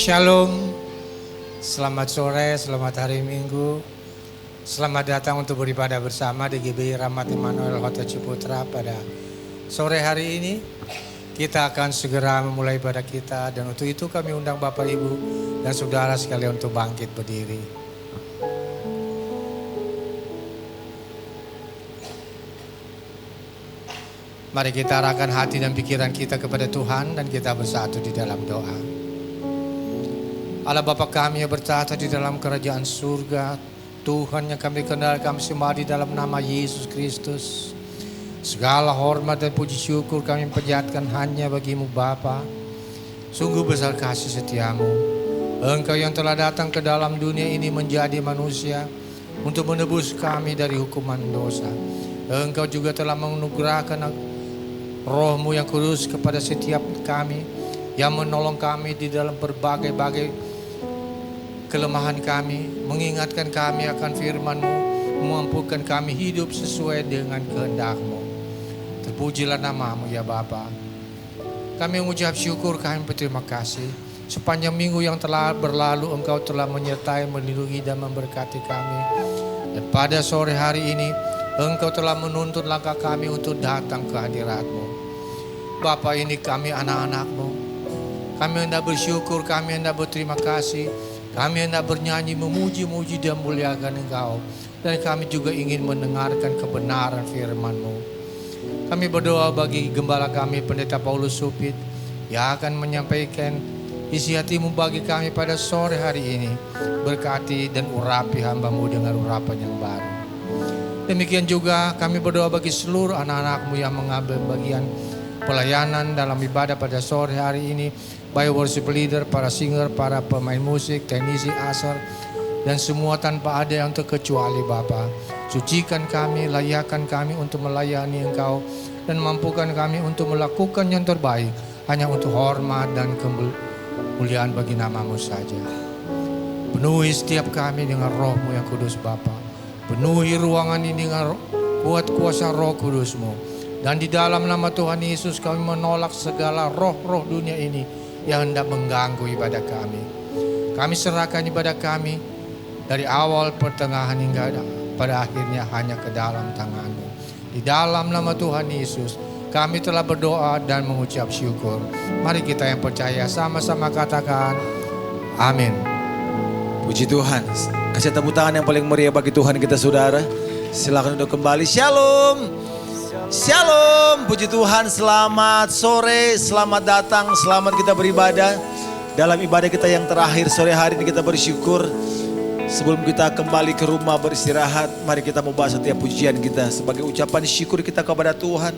Shalom, selamat sore, selamat hari Minggu. Selamat datang untuk beribadah bersama di GBI Rahmat Immanuel Hotel Ciputra pada sore hari ini. Kita akan segera memulai ibadah kita, dan untuk itu kami undang Bapak Ibu dan Saudara sekalian untuk bangkit berdiri. Mari kita arahkan hati dan pikiran kita kepada Tuhan dan kita bersatu di dalam doa. Allah Bapa kami yang bertahta di dalam kerajaan surga, Tuhan yang kami kenal, kami sembah di dalam nama Yesus Kristus. Segala hormat dan puji syukur kami panjatkan hanya bagi-Mu Bapa. Sungguh besar kasih setiamu. Engkau yang telah datang ke dalam dunia ini menjadi manusia untuk menebus kami dari hukuman dosa. Engkau juga telah menganugerahkan Roh-Mu yang kudus kepada setiap kami, yang menolong kami di dalam berbagai-bagai kelemahan kami, mengingatkan kami akan firman-Mu, memampukan kami hidup sesuai dengan kehendak-Mu. Terpujilah nama-Mu ya Bapa. Kami mengucap syukur, kami berterima kasih. Sepanjang minggu yang telah berlalu, Engkau telah menyertai, melindungi dan memberkati kami. Dan pada sore hari ini, Engkau telah menuntun langkah kami untuk datang ke hadirat-Mu. Bapa, ini kami anak-anak-Mu. Kami hendak bersyukur, kami hendak berterima kasih. Kami hendak bernyanyi, memuji-muji dan muliakan Engkau. Dan kami juga ingin mendengarkan kebenaran firman-Mu. Kami berdoa bagi gembala kami, Pendeta Paulus Supit, yang akan menyampaikan isi hati-Mu bagi kami pada sore hari ini. Berkati dan urapi hamba-Mu dengan urapan yang baru. Demikian juga kami berdoa bagi seluruh anak-anak-Mu yang mengambil bagian pelayanan dalam ibadah pada sore hari ini, baik worship leader, para singer, para pemain musik, teknisi asar, dan semua tanpa ada yang terkecuali Bapa. Sucikan kami, layakkan kami untuk melayani Engkau, dan mampukan kami untuk melakukan yang terbaik hanya untuk hormat dan kemuliaan bagi nama-Mu saja. Penuhi setiap kami dengan Roh-Mu yang kudus Bapa. Penuhi ruangan ini dengan kuat kuasa Roh Kudus-Mu. Dan di dalam nama Tuhan Yesus kami menolak segala roh-roh dunia ini yang hendak mengganggu ibadah kami. Kami serahkan ibadah kami dari awal, pertengahan hingga pada akhirnya hanya ke dalam tangan-Mu. Di dalam nama Tuhan Yesus kami telah berdoa dan mengucap syukur. Mari kita yang percaya sama-sama katakan amin. Puji Tuhan. Kasih tepuk tangan yang paling meriah bagi Tuhan kita saudara. Silakan untuk kembali. Shalom. Shalom, puji Tuhan, selamat sore, selamat datang, selamat kita beribadah. Dalam ibadah kita yang terakhir sore hari ini kita bersyukur. Sebelum kita kembali ke rumah beristirahat, mari kita membahas setiap pujian kita sebagai ucapan syukur kita kepada Tuhan.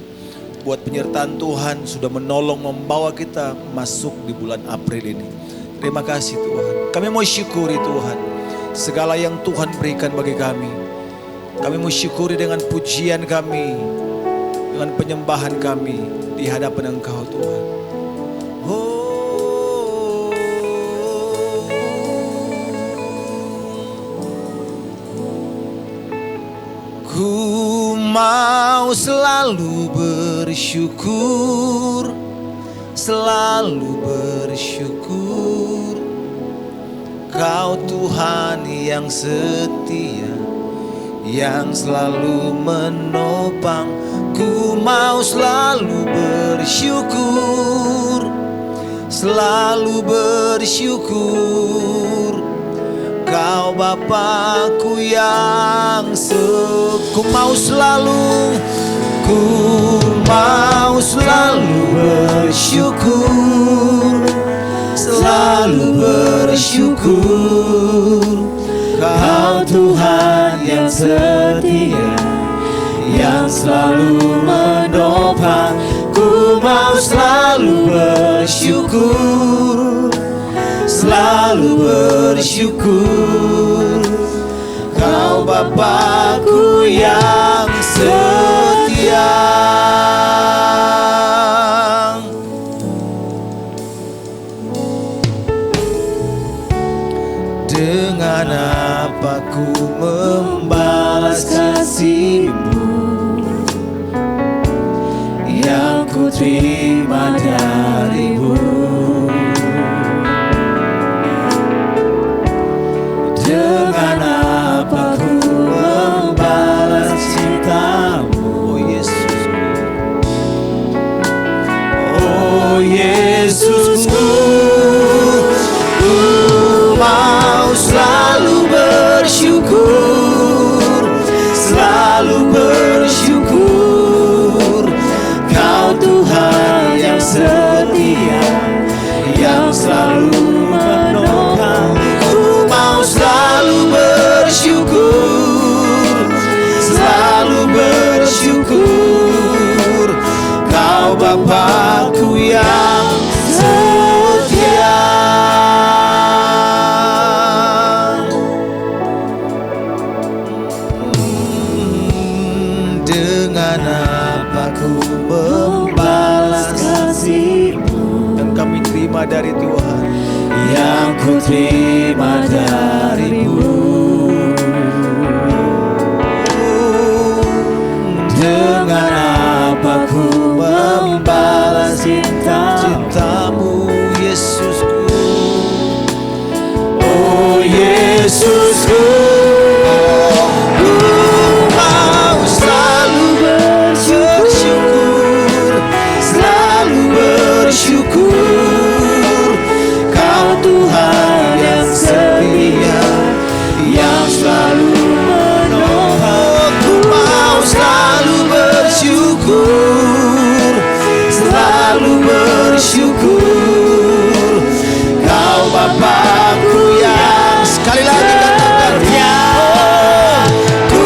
Buat penyertaan Tuhan sudah menolong membawa kita masuk di bulan April ini. Terima kasih Tuhan, kami mau syukuri Tuhan segala yang Tuhan berikan bagi kami. Kami mau syukuri dengan pujian kami, dengan penyembahan kami di hadapan Engkau Tuhan. Ku mau selalu bersyukur, selalu bersyukur. Kau Tuhan yang setia, yang selalu menopang. Ku mau selalu bersyukur, selalu bersyukur. Kau Bapakku yang ku mau selalu bersyukur, selalu bersyukur. Kau Tuhan yang setia, yang selalu menopang. Ku mau selalu bersyukur, selalu bersyukur. Kau Bapakku yang setia. Dengan apa ku membalas kasih-Mu yang ku terima dari-Mu. terima darimu. Dengan apa ku membalas cintamu, Yesusku. Oh Yesusku, ku mau selalu bersyukur, selalu bersyukur. Kau Tuhan yang setia, yang selalu menolong. Ku mau selalu bersyukur, selalu bersyukur. Kau Bapakku yang, sekali lagi katakan, ku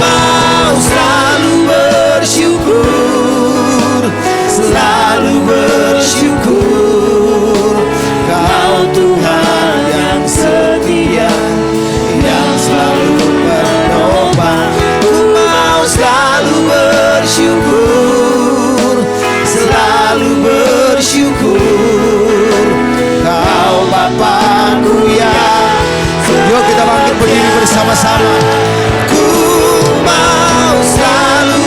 mau selalu bersyukur, selalu bersyukur. Kau Tuhan yang setia, yang selalu menopang. Ku mau selalu bersyukur, selalu bersyukur. Kau Bapakku yang, yuk kita bangkit berdiri bersama-sama. Ku mau selalu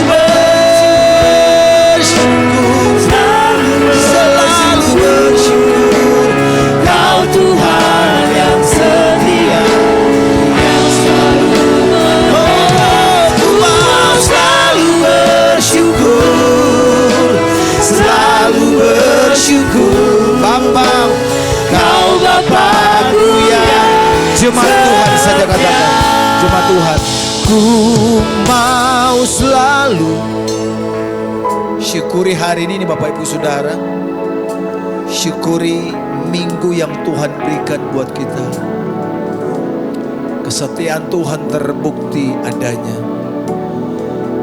bersyukur, selalu bersyukur. Kau Tuhan yang setia, yang selalu menolong. Ku mau selalu bersyukur, selalu bersyukur. Bapa, Kau Bapakku yang, jemaat Tuhan saja katakan, jemaat Tuhan. Ku mau selalu syukuri hari ini Bapak Ibu Saudara. Syukuri minggu yang Tuhan berikan buat kita. Kesetiaan Tuhan terbukti adanya.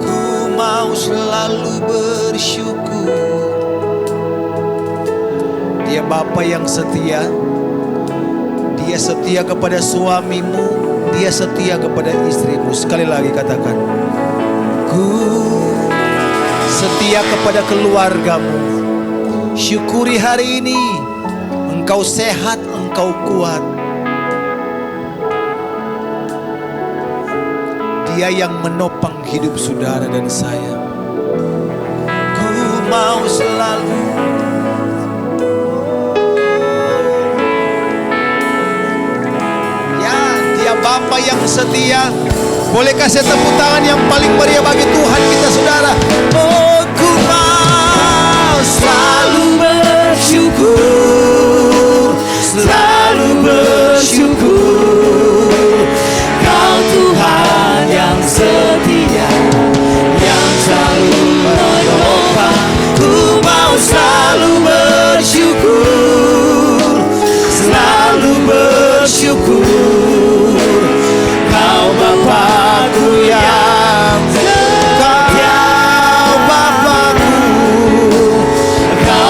Ku mau selalu bersyukur. Dia Bapa yang setia. Dia setia kepada suamimu, dia setia kepada istrimu. Sekali lagi katakan, ku setia kepada keluargamu. Syukuri hari ini, engkau sehat, engkau kuat. Dia yang menopang hidup saudara dan saya. Ku mau selalu, Bapa yang setia. Boleh kasih tepuk tangan yang paling meriah bagi Tuhan kita saudara. Oh, ku mau selalu bersyukur, selalu bersyukur. Kau Tuhan yang setia, yang selalu menopang. Ku mau selalu bersyukur, selalu bersyukur. Bapakku yang, Kau Bapakku, Kau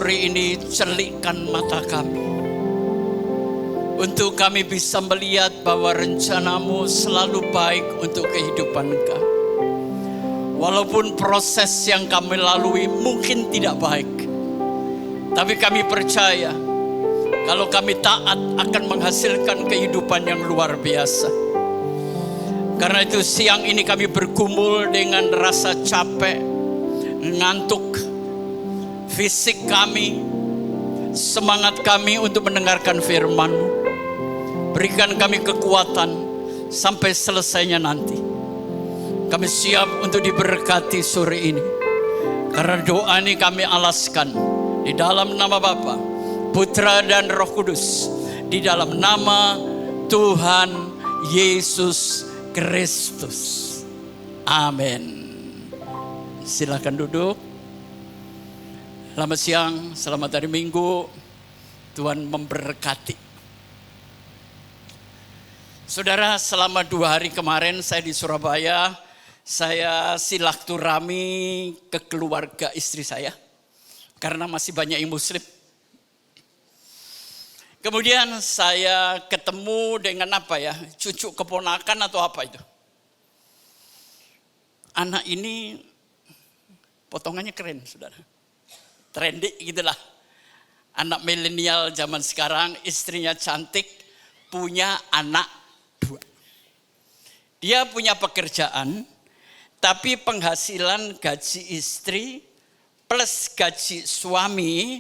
sore ini celikkan mata kami, untuk kami bisa melihat bahwa rencanamu selalu baik untuk kehidupan kami. Walaupun proses yang kami lalui mungkin tidak baik, tapi kami percaya kalau kami taat akan menghasilkan kehidupan yang luar biasa. Karena itu siang ini kami bergumul dengan rasa capek, ngantuk, fisik kami, semangat kami untuk mendengarkan firman-Mu. Berikan kami kekuatan sampai selesainya nanti. Kami siap untuk diberkati sore ini. Karena doa ini kami alaskan di dalam nama Bapa, Putra dan Roh Kudus, di dalam nama Tuhan Yesus Kristus. Amin. Silakan duduk. Selamat siang, selamat hari Minggu. Tuhan memberkati. Saudara, selama 2 hari kemarin saya di Surabaya, saya silaturahmi ke keluarga istri saya. Karena masih banyak yang muslim. Kemudian saya ketemu dengan cucu keponakan atau apa itu. Anak ini potongannya keren, saudara. Trendy gitulah. Anak milenial zaman sekarang, istrinya cantik, punya anak 2. Dia punya pekerjaan, tapi penghasilan gaji istri plus gaji suami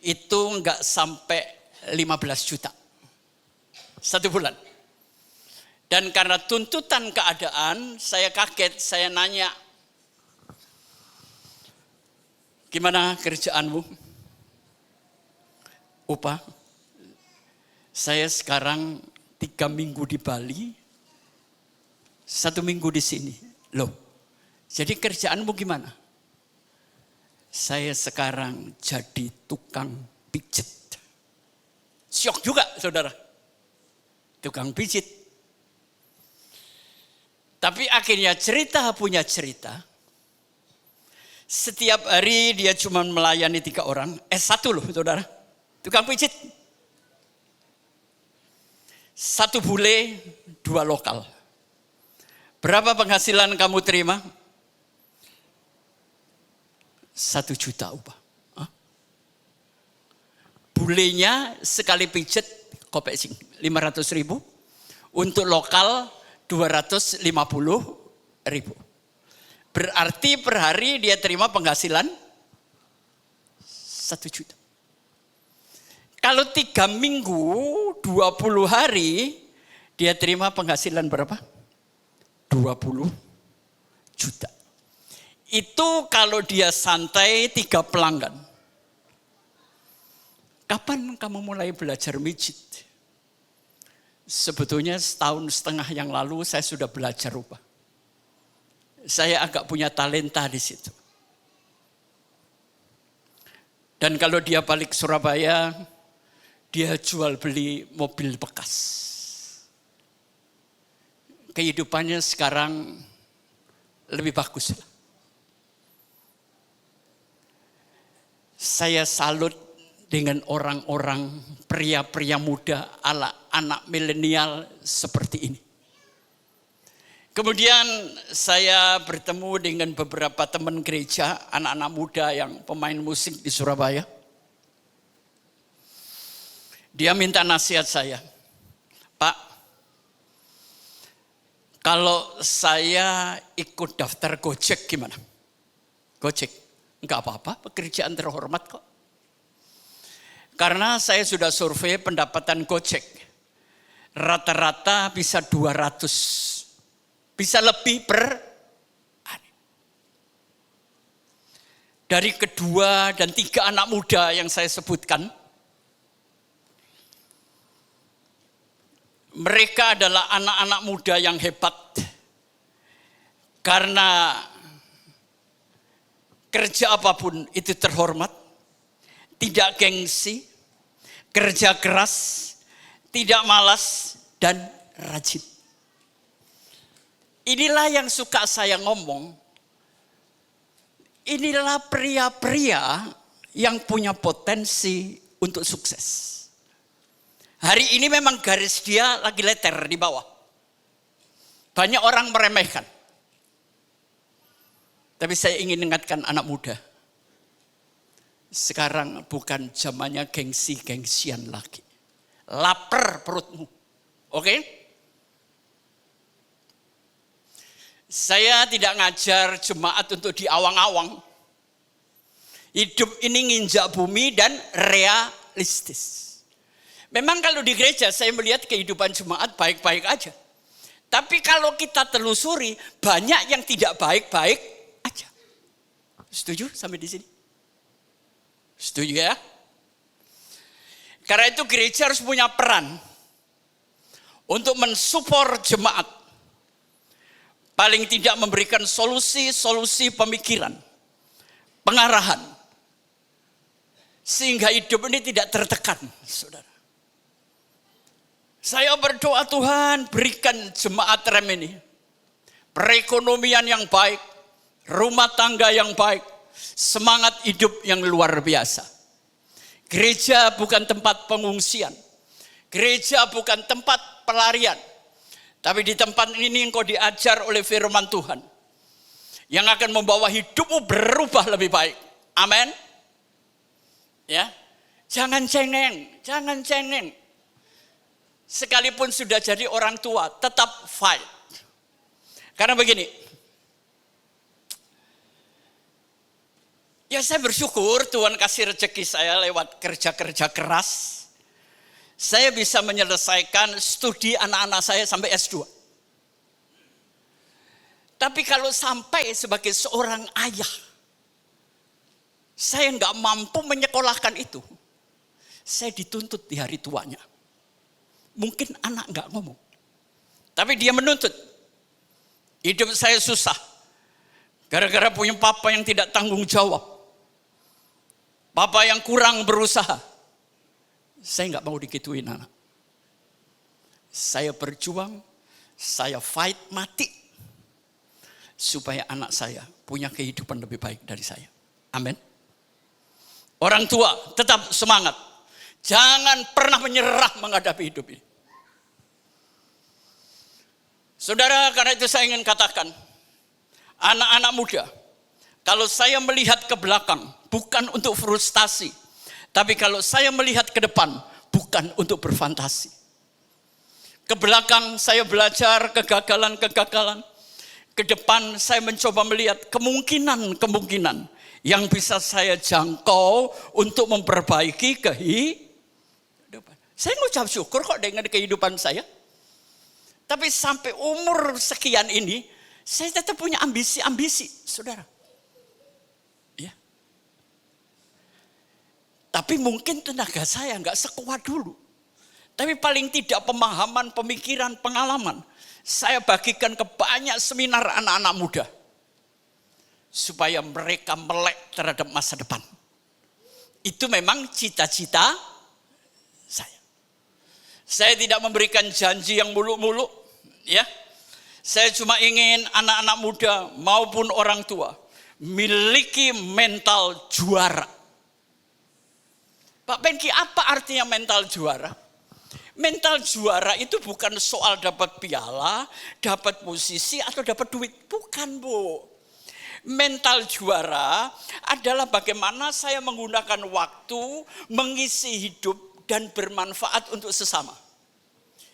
itu enggak sampai 15 juta. 1 bulan. Dan karena tuntutan keadaan, saya kaget, saya nanya, gimana kerjaanmu? Upah? Saya sekarang 3 minggu di Bali, 1 minggu di sini. Loh, jadi kerjaanmu gimana? Saya sekarang jadi tukang pijit. Syok juga, saudara. Tukang pijit. Tapi akhirnya cerita punya cerita. Setiap hari dia cuma melayani 3 orang. 1 loh, saudara. Tukang pijit. 1 bule, 2 lokal. Berapa penghasilan kamu terima? 1 juta upah. Bulenya sekali pijet kopek sing 500.000. Untuk lokal 250.000. Berarti per hari dia terima penghasilan 1 juta. Kalau 3 minggu 20 hari dia terima penghasilan berapa? 20 juta. Itu kalau dia santai 3 pelanggan. Kapan kamu mulai belajar mijit? Sebetulnya 1,5 tahun yang lalu saya sudah belajar upah. Saya agak punya talenta di situ. Dan kalau dia balik Surabaya, dia jual beli mobil bekas. Kehidupannya sekarang lebih bagus. Saya salut dengan orang-orang pria-pria muda ala anak milenial seperti ini. Kemudian saya bertemu dengan beberapa teman gereja, anak-anak muda yang pemain musik di Surabaya. Dia minta nasihat saya, Pak, kalau saya ikut daftar Gojek gimana? Gojek, enggak apa-apa, pekerjaan terhormat kok. Karena saya sudah survei pendapatan Gojek, rata-rata bisa 200, bisa lebih per hari. Dari kedua dan 3 anak muda yang saya sebutkan, mereka adalah anak-anak muda yang hebat. Karena kerja apapun itu terhormat, tidak gengsi, kerja keras, tidak malas, dan rajin. Inilah yang suka saya ngomong. Inilah pria-pria yang punya potensi untuk sukses. Hari ini memang garis dia lagi leter di bawah. Banyak orang meremehkan. Tapi saya ingin ingatkan anak muda. Sekarang bukan zamannya gengsi-gengsian lagi. Lapar perutmu. Oke? Saya tidak ngajar jemaat untuk diawang-awang. Hidup ini nginjak bumi dan realistis. Memang kalau di gereja saya melihat kehidupan jemaat baik-baik aja. Tapi kalau kita telusuri, banyak yang tidak baik-baik aja. Setuju sampai di sini? Setuju ya? Karena itu gereja harus punya peran untuk mensupport jemaat. Paling tidak memberikan solusi-solusi pemikiran, pengarahan. Sehingga hidup ini tidak tertekan, saudara. Saya berdoa Tuhan berikan jemaat rem ini perekonomian yang baik, rumah tangga yang baik, semangat hidup yang luar biasa. Gereja bukan tempat pengungsian. Gereja bukan tempat pelarian. Tapi di tempat ini engkau diajar oleh firman Tuhan. Yang akan membawa hidupmu berubah lebih baik. Amin. Ya, jangan cengeng, jangan cengeng. Sekalipun sudah jadi orang tua, tetap fight. Karena begini, ya saya bersyukur Tuhan kasih rezeki saya lewat kerja-kerja keras. Saya bisa menyelesaikan studi anak-anak saya sampai S2. Tapi kalau sampai sebagai seorang ayah, saya nggak mampu menyekolahkan itu. Saya dituntut di hari tuanya. Mungkin anak nggak ngomong, tapi dia menuntut. Hidup saya susah, gara-gara punya papa yang tidak tanggung jawab, papa yang kurang berusaha. Saya nggak mau digituin anak. Saya berjuang, saya fight mati, supaya anak saya punya kehidupan lebih baik dari saya. Amin. Orang tua tetap semangat. Jangan pernah menyerah menghadapi hidup ini. Saudara, karena itu saya ingin katakan, anak-anak muda, kalau saya melihat ke belakang, bukan untuk frustasi, tapi kalau saya melihat ke depan, bukan untuk berfantasi. Ke belakang saya belajar kegagalan-kegagalan, ke depan saya mencoba melihat kemungkinan-kemungkinan yang bisa saya jangkau untuk memperbaiki kehidupan. Saya ngucap syukur kok dengan kehidupan saya. Tapi sampai umur sekian ini, saya tetap punya ambisi-ambisi, saudara. Ya. Tapi mungkin tenaga saya nggak sekuat dulu. Tapi paling tidak pemahaman, pemikiran, pengalaman, saya bagikan ke banyak seminar anak-anak muda. Supaya mereka melek terhadap masa depan. Itu memang cita-cita saya. Saya tidak memberikan janji yang muluk-muluk, ya. Saya cuma ingin anak-anak muda maupun orang tua miliki mental juara. Pak Pengki, apa artinya mental juara? Mental juara itu bukan soal dapat piala, dapat posisi atau dapat duit, bukan, Bu. Mental juara adalah bagaimana saya menggunakan waktu, mengisi hidup dan bermanfaat untuk sesama.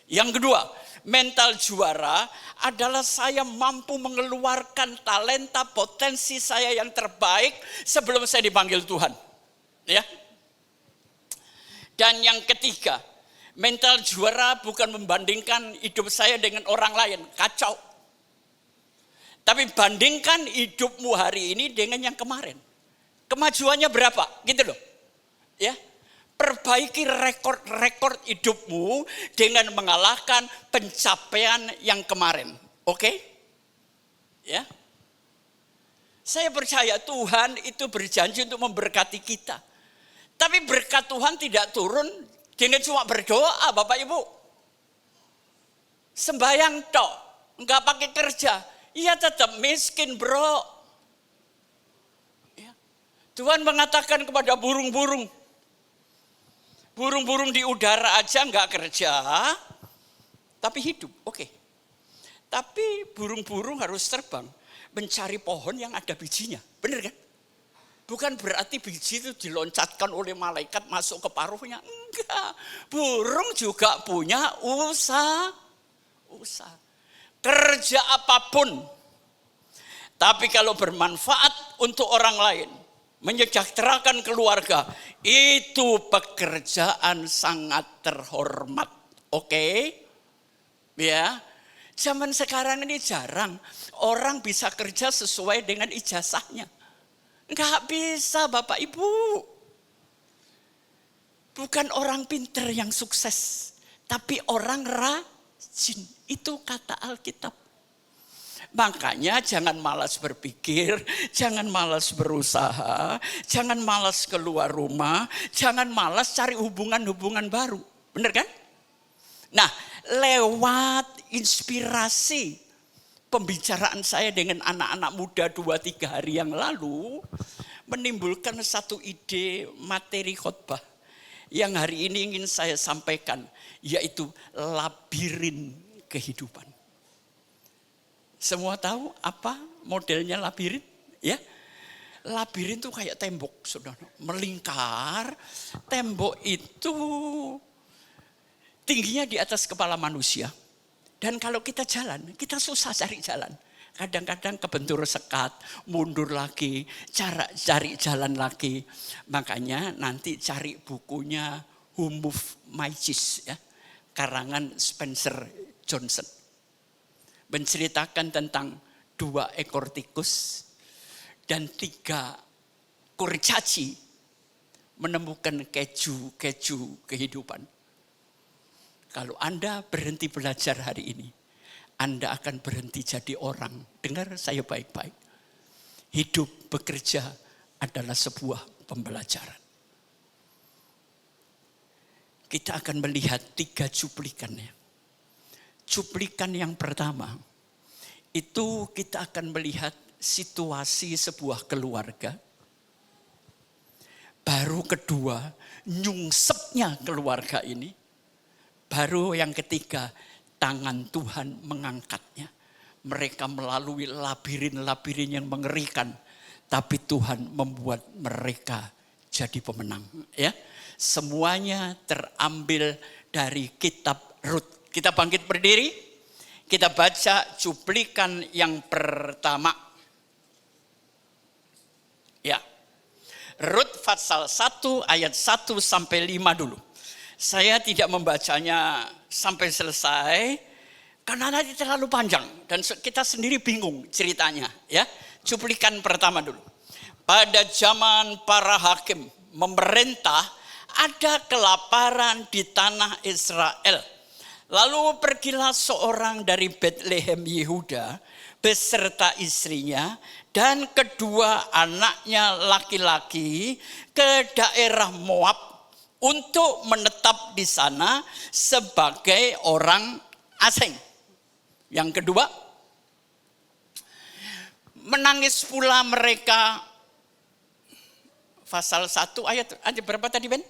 Yang kedua, mental juara adalah saya mampu mengeluarkan talenta potensi saya yang terbaik sebelum saya dipanggil Tuhan. Ya. Dan yang ketiga, mental juara bukan membandingkan hidup saya dengan orang lain, kacau. Tapi bandingkan hidupmu hari ini dengan yang kemarin. Kemajuannya berapa? Gitu loh. Ya. Perbaiki rekor hidupmu dengan mengalahkan pencapaian yang kemarin. Oke? Ya. Saya percaya Tuhan itu berjanji untuk memberkati kita. Tapi berkat Tuhan tidak turun dengan cuma berdoa, Bapak Ibu. Sembayang tok, enggak pakai kerja. Iya tetap miskin, bro. Ya. Tuhan mengatakan kepada burung-burung, burung-burung di udara aja nggak kerja, tapi hidup, oke. Tapi burung-burung harus terbang, mencari pohon yang ada bijinya, benar kan? Bukan berarti biji itu diloncatkan oleh malaikat masuk ke paruhnya, enggak. Burung juga punya usaha. Kerja apapun, tapi kalau bermanfaat untuk orang lain, menyejahterakan keluarga, itu pekerjaan sangat terhormat. Oke? Ya. Zaman sekarang ini jarang orang bisa kerja sesuai dengan ijazahnya. Enggak bisa Bapak Ibu. Bukan orang pinter yang sukses, tapi orang rajin. Itu kata Alkitab. Makanya jangan malas berpikir, jangan malas berusaha, jangan malas keluar rumah, jangan malas cari hubungan-hubungan baru. Benar kan? Nah, lewat inspirasi pembicaraan saya dengan anak-anak muda 2-3 hari yang lalu, menimbulkan satu ide materi khotbah yang hari ini ingin saya sampaikan, yaitu labirin kehidupan. Semua tahu apa modelnya labirin? Ya, labirin itu kayak tembok, saudara, melingkar. Tembok itu tingginya di atas kepala manusia. Dan kalau kita jalan, kita susah cari jalan. Kadang-kadang kebentur sekat, mundur lagi, cari jalan lagi. Makanya nanti cari bukunya Who Moved My Cheese, ya, karangan Spencer Johnson. Menceritakan tentang 2 ekor tikus dan 3 kurcaci menemukan keju kehidupan. Kalau Anda berhenti belajar hari ini, Anda akan berhenti jadi orang. Dengar saya baik-baik. Hidup bekerja adalah sebuah pembelajaran. Kita akan melihat 3 cuplikannya. Cuplikan yang pertama, itu kita akan melihat situasi sebuah keluarga. Baru kedua, nyungsepnya keluarga ini. Baru yang ketiga, tangan Tuhan mengangkatnya. Mereka melalui labirin-labirin yang mengerikan. Tapi Tuhan membuat mereka jadi pemenang. Ya, semuanya terambil dari kitab Rut. Kita bangkit berdiri, kita baca cuplikan yang pertama. Ya, Rut pasal 1 ayat 1 sampai 5 dulu. Saya tidak membacanya sampai selesai karena nanti terlalu panjang dan kita sendiri bingung ceritanya, ya. Cuplikan pertama dulu. Pada zaman para hakim memerintah, ada kelaparan di tanah Israel. Lalu pergilah seorang dari Betlehem Yehuda beserta istrinya dan kedua anaknya laki-laki ke daerah Moab untuk menetap di sana sebagai orang asing. Yang kedua, menangis pula mereka. Pasal 1 ayat berapa tadi, Ben?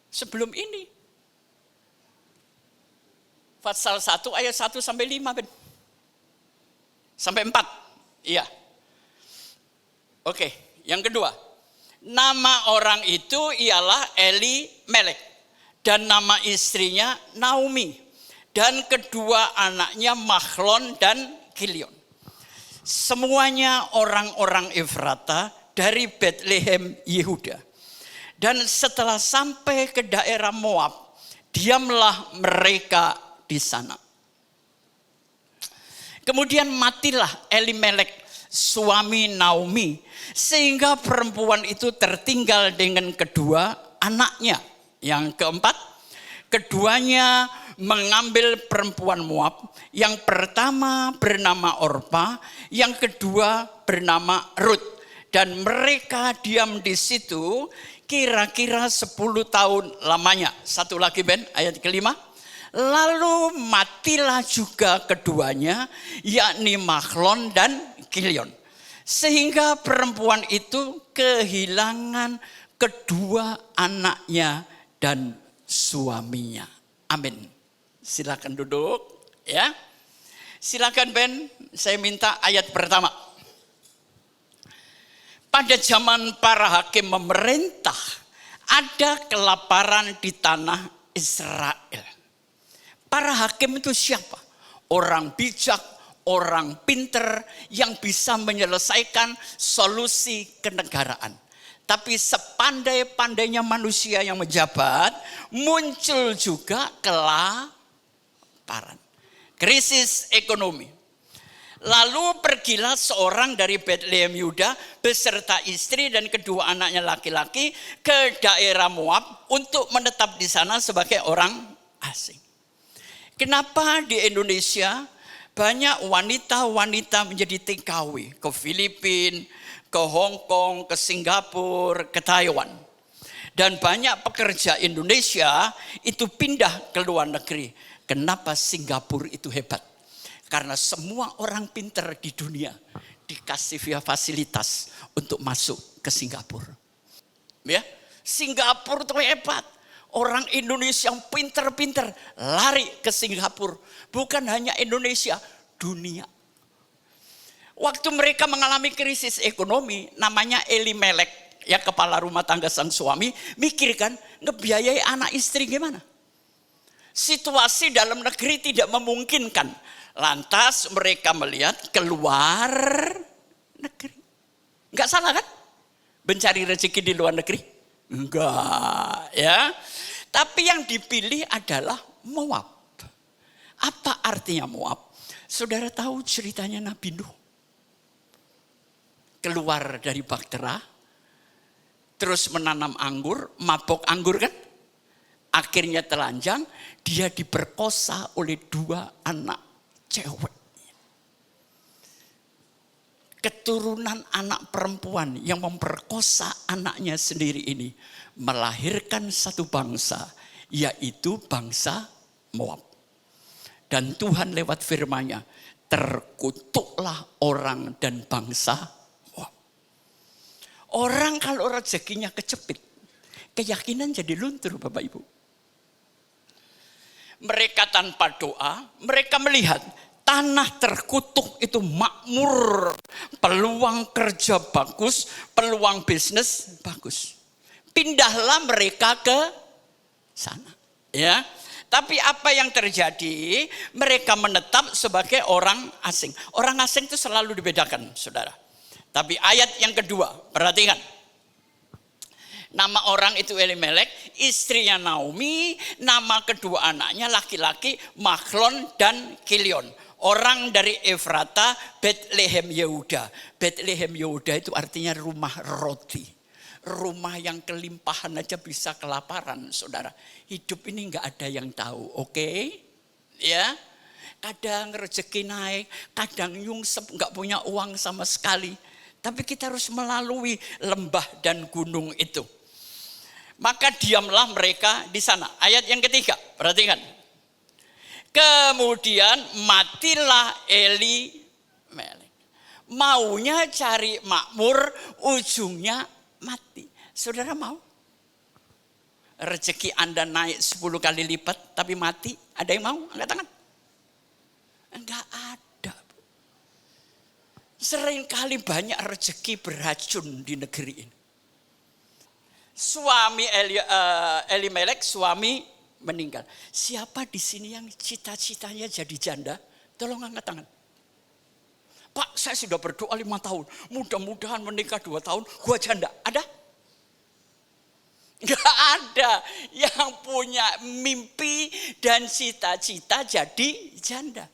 Sebelum ini. Pasal 1 ayat 1 sampai 5, Ben. Sampai 4. Iya. Oke, yang kedua. Nama orang itu ialah Elimelek dan nama istrinya Naomi dan kedua anaknya Mahlon dan Kilion. Semuanya orang-orang Efrata dari Betlehem Yehuda. Dan setelah sampai ke daerah Moab, diamlah mereka di sana. Kemudian matilah Elimelek, suami Naomi, sehingga perempuan itu tertinggal dengan kedua anaknya. Yang keempat, keduanya mengambil perempuan Moab. Yang pertama bernama Orpa, yang kedua bernama Rut. Dan mereka diam di situ kira-kira 10 tahun lamanya. Satu lagi, Ben, ayat kelima. Lalu matilah juga keduanya, yakni Mahlon dan Kilion. Sehingga perempuan itu kehilangan kedua anaknya dan suaminya. Amin. Silakan duduk ya. Silakan Ben, saya minta ayat pertama. Pada zaman para hakim memerintah, ada kelaparan di tanah Israel. Para hakim itu siapa? Orang bijak, orang pinter yang bisa menyelesaikan solusi kenegaraan. Tapi sepandai-pandainya manusia yang menjabat, muncul juga kelaparan. Krisis ekonomi. Lalu pergilah seorang dari Betlehem Yuda beserta istri dan kedua anaknya laki-laki ke daerah Moab untuk menetap di sana sebagai orang asing. Kenapa di Indonesia banyak wanita-wanita menjadi TKW ke Filipina, ke Hong Kong, ke Singapura, ke Taiwan. Dan banyak pekerja Indonesia itu pindah ke luar negeri. Kenapa Singapura itu hebat? Karena semua orang pintar di dunia dikasih via fasilitas untuk masuk ke Singapura. Ya, Singapura itu hebat. Orang Indonesia yang pintar-pintar lari ke Singapura. Bukan hanya Indonesia, dunia. Waktu mereka mengalami krisis ekonomi, namanya Elimelek, ya kepala rumah tangga sang suami, mikirkan ngebiayai anak istri gimana? Situasi dalam negeri tidak memungkinkan. Lantas mereka melihat keluar negeri. Enggak salah kan? Mencari rezeki di luar negeri? Enggak, ya. Tapi yang dipilih adalah Moab. Apa artinya Moab? Saudara tahu ceritanya Nabi Nuh? Keluar dari Baktera, terus menanam anggur, mabok anggur kan? Akhirnya telanjang, dia diperkosa oleh 2 anak cewek. Keturunan anak perempuan yang memperkosa anaknya sendiri ini melahirkan satu bangsa, yaitu bangsa Moab. Dan Tuhan lewat firman-Nya, terkutuklah orang dan bangsa Moab. Orang kalau rezekinya kecepit, keyakinan jadi luntur Bapak Ibu. Mereka tanpa doa, mereka melihat tanah terkutuk itu makmur, peluang kerja bagus, peluang bisnis bagus. Pindahlah mereka ke sana, ya. Tapi apa yang terjadi? Mereka menetap sebagai orang asing. Orang asing itu selalu dibedakan, saudara. Tapi ayat yang kedua, perhatikan. Nama orang itu Elimelek, istrinya Naomi, nama kedua anaknya laki-laki Mahlon dan Kilion. Orang dari Efrata, Betlehem Yehuda. Betlehem Yehuda itu artinya rumah roti. Rumah yang kelimpahan aja bisa kelaparan, saudara. Hidup ini nggak ada yang tahu, oke? Ya, kadang rezeki naik, kadang nyungsep, nggak punya uang sama sekali. Tapi kita harus melalui lembah dan gunung itu. Maka diamlah mereka di sana. Ayat yang ketiga, perhatikan. Kemudian matilah Elimelek. Maunya cari makmur, ujungnya mati. Saudara mau? Rezeki Anda naik 10 kali lipat tapi mati. Ada yang mau? Angkat tangan. Enggak ada. Seringkali banyak rezeki beracun di negeri ini. Suami Elimelek, suami meninggal. Siapa di sini yang cita-citanya jadi janda? Tolong angkat tangan. Pak, saya sudah berdoa 5 tahun. Mudah-mudahan menikah 2 tahun, gua janda. Ada? Enggak ada yang punya mimpi dan cita-cita jadi janda.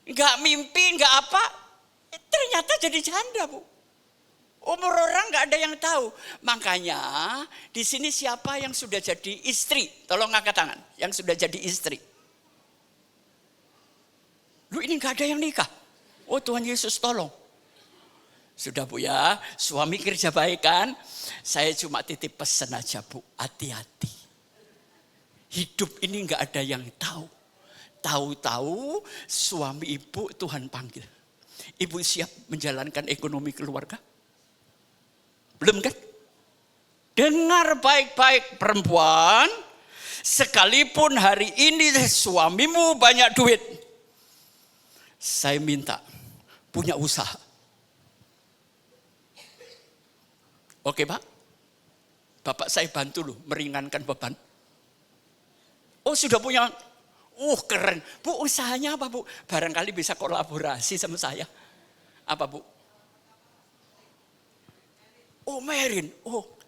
Enggak mimpi, enggak apa. Ternyata jadi janda, Bu. Umur orang enggak ada yang tahu. Makanya di sini siapa yang sudah jadi istri? Tolong angkat tangan. Yang sudah jadi istri. Lu ini enggak ada yang nikah. Oh Tuhan Yesus tolong. Sudah Bu ya, suami kerja baik kan? Saya cuma titip pesan aja Bu, hati-hati. Hidup ini nggak ada yang tahu. Tahu-tahu suami ibu Tuhan panggil. Ibu siap menjalankan ekonomi keluarga? Belum kan? Dengar baik-baik perempuan, sekalipun hari ini suamimu banyak duit, saya minta punya usaha. Oke Pak? Bapak saya bantu loh meringankan beban. Oh sudah punya, keren. Bu usahanya apa Bu? Barangkali bisa kolaborasi sama saya. Apa Bu? Oh Merin,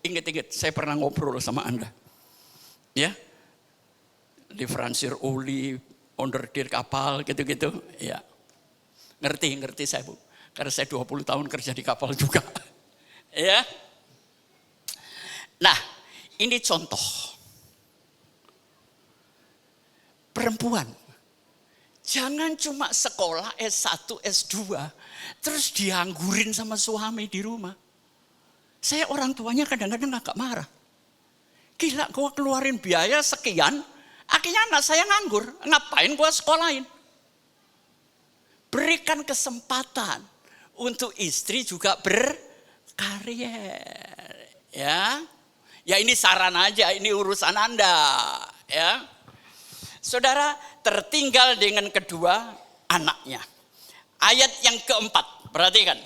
ingat-ingat saya pernah ngobrol sama Anda. Ya, diferansir oli, onderdeer kapal gitu-gitu. Ya, ngerti saya Bu. Karena saya 20 tahun kerja di kapal juga. Ya. Nah, ini contoh. Perempuan, jangan cuma sekolah S1, S2, terus dianggurin sama suami di rumah. Saya orang tuanya kadang-kadang agak marah. Gila, gua keluarin biaya sekian, akhirnya anak saya nganggur. Ngapain gua sekolahin? Berikan kesempatan untuk istri juga berkarya. Ya ini saran aja, ini urusan Anda. Ya, saudara, tertinggal dengan kedua anaknya. Ayat yang keempat, perhatikan.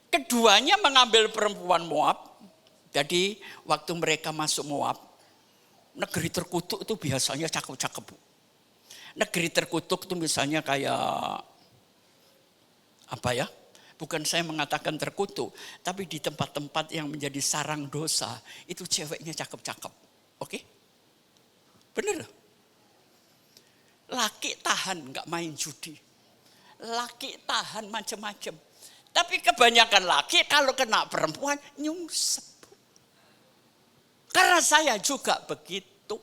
Keduanya mengambil perempuan Moab. Jadi waktu mereka masuk Moab, negeri terkutuk itu biasanya cakep-cakep. Negeri terkutuk itu misalnya kayak apa ya? Bukan saya mengatakan terkutuk, tapi di tempat-tempat yang menjadi sarang dosa, itu ceweknya cakep-cakep. Oke? Bener? Laki tahan nggak main judi. Laki tahan macam-macam. Tapi kebanyakan laki kalau kena perempuan nyungsep. Karena saya juga begitu.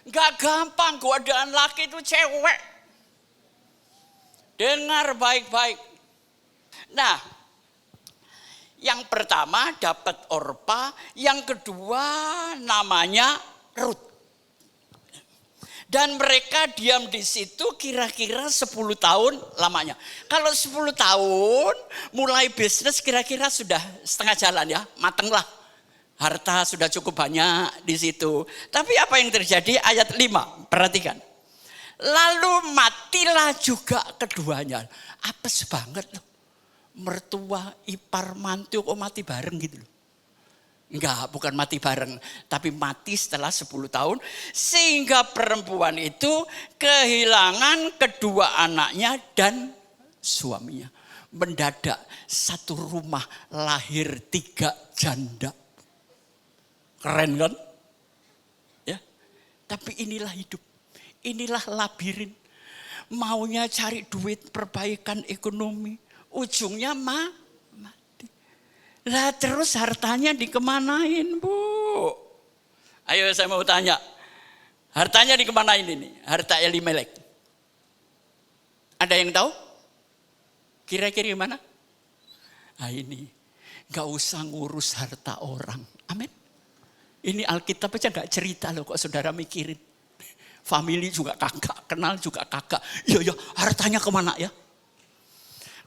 Gak gampang godaan laki itu cewek. Dengar baik-baik. Nah, yang pertama dapat Orpa, yang kedua namanya Ruth. Dan mereka diam di situ kira-kira 10 tahun lamanya. Kalau 10 tahun mulai bisnis kira-kira sudah setengah jalan ya, mateng lah. Harta sudah cukup banyak di situ. Tapi apa yang terjadi? Ayat 5, perhatikan. Lalu matilah juga keduanya. Apes banget loh. Mertua, ipar, mantu kok mati bareng gitu loh. Enggak, bukan mati bareng, tapi mati setelah 10 tahun. Sehingga perempuan itu kehilangan kedua anaknya dan suaminya. Mendadak satu rumah lahir 3 janda. Keren kan? Ya. Tapi inilah hidup. Inilah labirin. Maunya cari duit, perbaikan ekonomi. Ujungnya mati. Lah terus hartanya dikemanain Bu? Ayo saya mau tanya. Hartanya dikemanain ini? Harta Elimelek. Ada yang tahu? Kira-kira gimana? Nah ini. Gak usah ngurus harta orang. Amin. Ini Alkitab aja gak cerita loh kok saudara mikirin. Family juga kakak, kenal juga kakak. Iya hartanya kemana ya?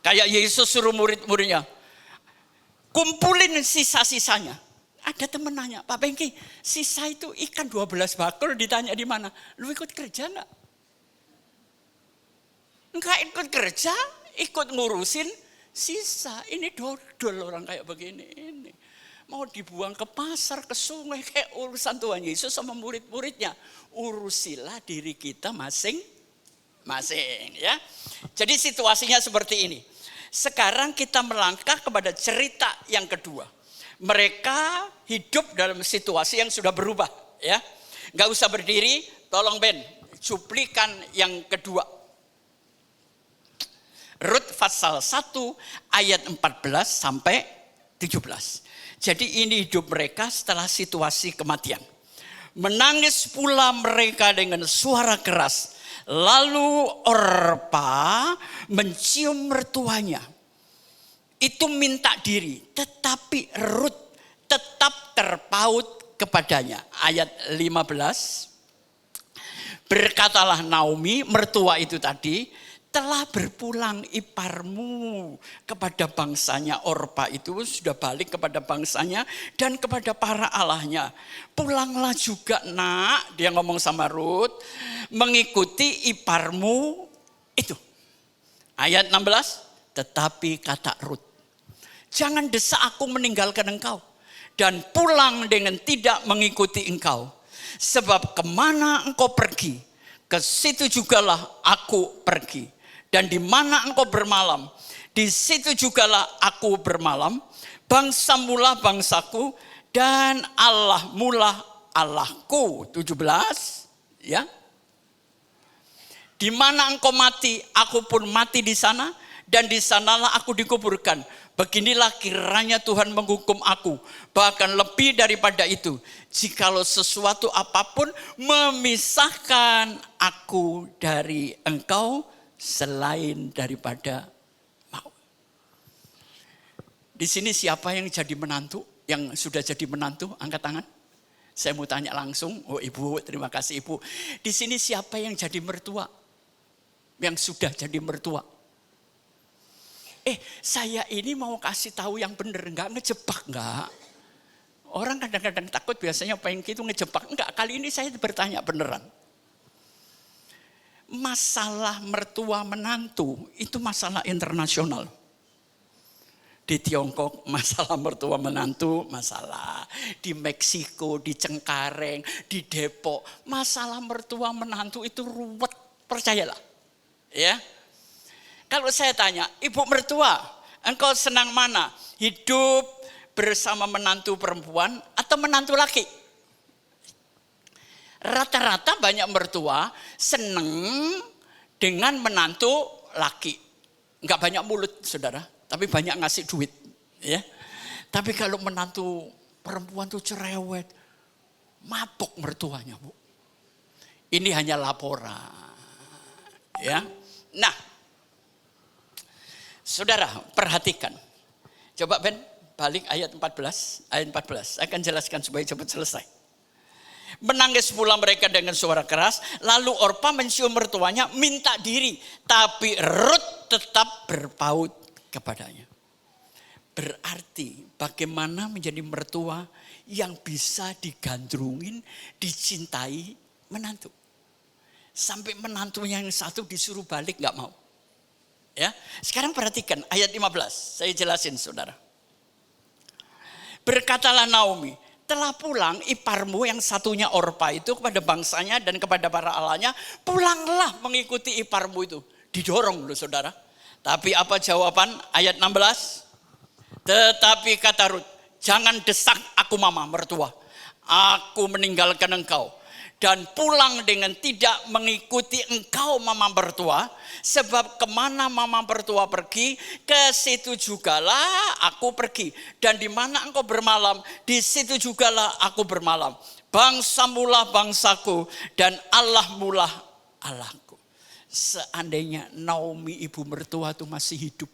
Kayak Yesus suruh murid-muridnya. Kumpulin sisa-sisanya. Ada temen nanya, Pak Bengki, sisa itu ikan 12 bakul ditanya di mana? Lu ikut kerja enggak? Enggak ikut kerja, ikut ngurusin sisa. Ini dodol orang kayak begini ini. Mau dibuang ke pasar, ke sungai, kayak urusan Tuhan Yesus sama murid-muridnya. Urusilah diri kita masing-masing ya. Jadi situasinya seperti ini. Sekarang kita melangkah kepada cerita yang kedua. Mereka hidup dalam situasi yang sudah berubah. Ya, nggak usah berdiri. Tolong Ben, cuplikan yang kedua. Rut pasal 1 ayat 14 sampai 17. Jadi ini hidup mereka setelah situasi kematian. Menangis pula mereka dengan suara keras. Lalu Orpa mencium mertuanya. Itu minta diri. Tetapi Rut tetap terpaut kepadanya. Ayat 15. Berkatalah Naomi, mertua itu tadi, telah berpulang iparmu kepada bangsanya. Orpa itu sudah balik kepada bangsanya dan kepada para allahnya. Pulanglah juga nak, dia ngomong sama Rut, mengikuti iparmu itu. Ayat 16, tetapi kata Rut, jangan desak aku meninggalkan engkau dan pulang dengan tidak mengikuti engkau. Sebab kemana engkau pergi, ke situ jugalah aku pergi. Dan di mana engkau bermalam, di situ jugalah aku bermalam. Bangsa mula bangsaku dan Allah mula Allahku. 17, ya. Di mana engkau mati, aku pun mati di sana, dan di sanalah aku dikuburkan. Beginilah kiranya Tuhan menghukum aku, bahkan lebih daripada itu, jikalau sesuatu apapun memisahkan aku dari engkau selain daripada mau. Di sini siapa yang jadi menantu? Yang sudah jadi menantu, angkat tangan. Saya mau tanya langsung. Oh ibu, terima kasih ibu. Di sini siapa yang jadi mertua? Yang sudah jadi mertua? Saya ini mau kasih tahu yang benar, enggak ngejebak enggak. Orang kadang-kadang takut biasanya pengen gitu ngejebak. Enggak, kali ini saya bertanya beneran. Masalah mertua menantu itu masalah internasional. Di Tiongkok masalah mertua menantu masalah. Di Meksiko, di Cengkareng, di Depok. Masalah mertua menantu itu ruwet, percayalah. Ya. Kalau saya tanya, ibu mertua, engkau senang mana? Hidup bersama menantu perempuan atau menantu laki? Rata-rata banyak mertua senang dengan menantu laki. Enggak banyak mulut saudara, tapi banyak ngasih duit. Ya. Tapi kalau menantu perempuan tuh cerewet, mabuk mertuanya bu. Ini hanya laporan. Ya. Nah, saudara perhatikan. Coba Ben balik ayat 14. Ayat 14, saya akan jelaskan supaya cepat selesai. Menangis pula mereka dengan suara keras. Lalu Orpa mencium mertuanya minta diri. Tapi Rut tetap berpaut kepadanya. Berarti bagaimana menjadi mertua yang bisa digandrungin, dicintai menantu. Sampai menantunya yang satu disuruh balik gak mau. Ya, sekarang perhatikan ayat 15. Saya jelasin saudara. Berkatalah Naomi, telah pulang iparmu yang satunya Orpa itu kepada bangsanya dan kepada para allahnya. Pulanglah mengikuti iparmu itu. Didorong loh saudara. Tapi apa jawaban ayat 16? Tetapi kata Rut, jangan desak aku mama mertua. Aku meninggalkan engkau. Dan pulang dengan tidak mengikuti engkau mama mertua. Sebab kemana mama mertua pergi, ke situ jugalah aku pergi. Dan di mana engkau bermalam, di situ jugalah aku bermalam. Bangsa mula bangsaku dan Allah mula Allahku. Seandainya Naomi ibu mertua itu masih hidup,